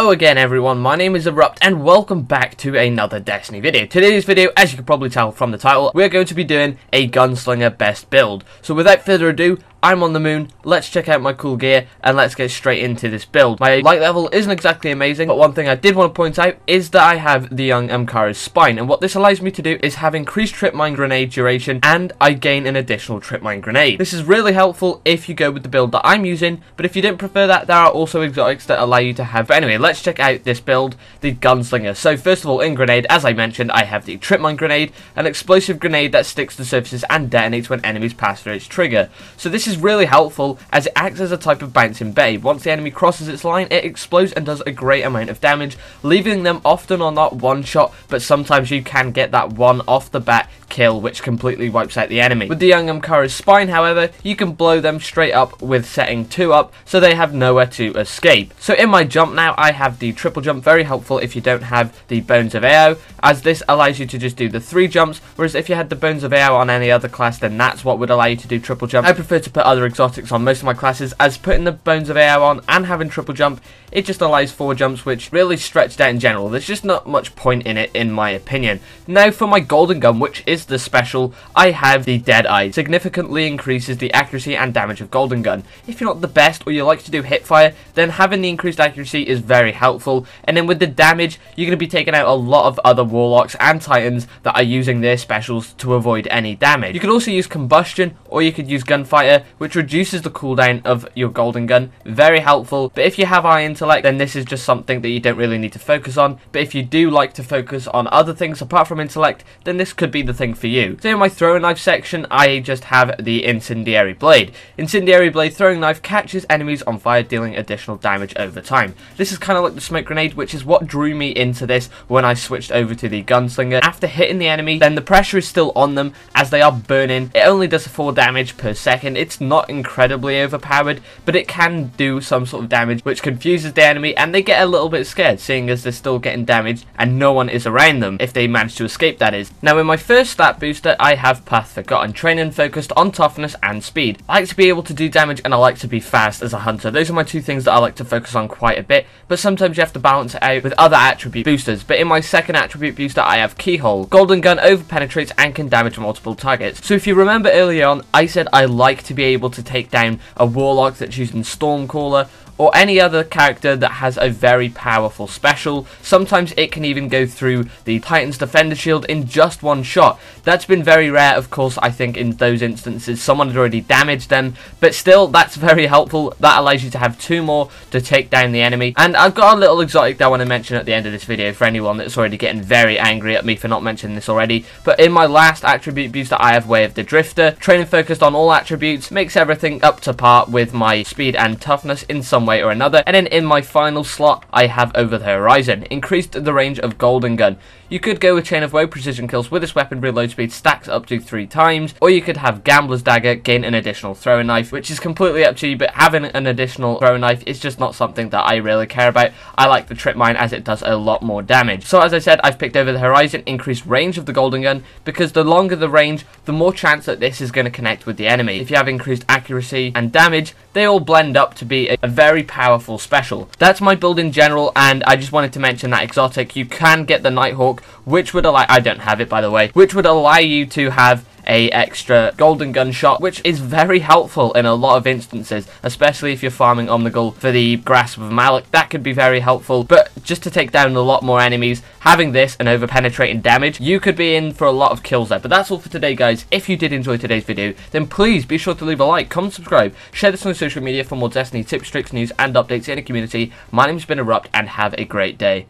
Hello again everyone, my name is Erupt and welcome back to another Destiny video. Today's video, as you can probably tell from the title, we're going to be doing a Gunslinger best build. So without further ado, I'm on the moon, let's check out my cool gear and let's get straight into this build. My light level isn't exactly amazing, but one thing I did want to point out is that I have the young Amkara's spine, and what this allows me to do is have increased trip mine grenade duration and I gain an additional trip mine grenade. This is really helpful if you go with the build that I'm using, but if you didn't prefer that, there are also exotics that allow you to have. But anyway, let's check out this build, the Gunslinger. So first of all, in grenade, as I mentioned, I have the trip mine grenade, an explosive grenade that sticks to surfaces and detonates when enemies pass through its trigger. So this is really helpful as it acts as a type of bouncing bait. Once the enemy crosses its line, it explodes and does a great amount of damage, leaving them often on not one shot, but sometimes you can get that one off the bat kill which completely wipes out the enemy. With the young Amkara's spine, however, you can blow them straight up with setting 2 up, so they have nowhere to escape. So in my jump now, I have the triple jump, very helpful if you don't have the Bones of AO, as this allows you to just do the 3 jumps, whereas if you had the Bones of AO on any other class, then that's what would allow you to do triple jump. I prefer to put other exotics on most of my classes, as putting the Bones of AO on and having triple jump, it just allows 4 jumps, which really stretched out in general. There's just not much point in it, in my opinion. Now for my golden gun, which is the special, I have the Dead Eye. Significantly increases the accuracy and damage of golden gun. If you're not the best or you like to do hip fire, then having the increased accuracy is very helpful. And then with the damage, you're going to be taking out a lot of other warlocks and titans that are using their specials to avoid any damage. You can also use combustion, or you could use gunfighter, which reduces the cooldown of your golden gun. Very helpful. But if you have high intellect, then this is just something that you don't really need to focus on. But if you do like to focus on other things apart from intellect, then this could be the thing for you. So in my throwing knife section, I just have the Incendiary Blade. Incendiary Blade throwing knife catches enemies on fire, dealing additional damage over time. This is kind of like the smoke grenade, which is what drew me into this when I switched over to the Gunslinger. After hitting the enemy, then the pressure is still on them as they are burning. It only does 4 damage per second. It's not incredibly overpowered, but it can do some sort of damage, which confuses the enemy and they get a little bit scared, seeing as they're still getting damaged and no one is around them, if they manage to escape, that is. Now in my first stat booster, I have Path Forgotten, training focused on toughness and speed. I like to be able to do damage and I like to be fast as a hunter. Those are my 2 things that I like to focus on quite a bit, but sometimes you have to balance it out with other attribute boosters. But in my second attribute booster, I have Keyhole. Golden gun over penetrates and can damage multiple targets. So if you remember earlier on, I said I like to be able to take down a warlock that's using Stormcaller, or any other character that has a very powerful special. Sometimes it can even go through the Titan's Defender Shield in just 1 shot. That's been very rare, of course. I think in those instances someone had already damaged them, but still, that's very helpful. That allows you to have 2 more to take down the enemy. And I've got a little exotic that I want to mention at the end of this video for anyone that's already getting very angry at me for not mentioning this already. But in my last attribute booster, I have Way of the Drifter, training focused on all attributes, makes everything up to par with my speed and toughness in some way or another. And then in my final slot, I have Over the Horizon, increased the range of golden gun. You could go with Chain of Woe, precision kills with this weapon, reload speed stacks up to 3 times, or you could have Gambler's Dagger, gain an additional throwing knife, which is completely up to you, but having an additional throwing knife is just not something that I really care about. I like the trip mine as it does a lot more damage. So as I said, I've picked Over the Horizon, increased range of the golden gun, because the longer the range, the more chance that this is going to connect with the enemy. If you have increased accuracy and damage, they all blend up to be a very powerful special. That's my build in general, and I just wanted to mention that exotic. You can get the Nighthawk, which would allow, I don't have it by the way, which would allow you to have a extra golden gun shot, which is very helpful in a lot of instances, especially if you're farming Omnigul for the Grasp of Malak. That could be very helpful, but just to take down a lot more enemies, having this and over penetrating damage, you could be in for a lot of kills there. But that's all for today, guys. If you did enjoy today's video, then please be sure to leave a like, comment, subscribe, share this on social media for more Destiny tips, tricks, news and updates in the community. My name's been Erupt, and have a great day.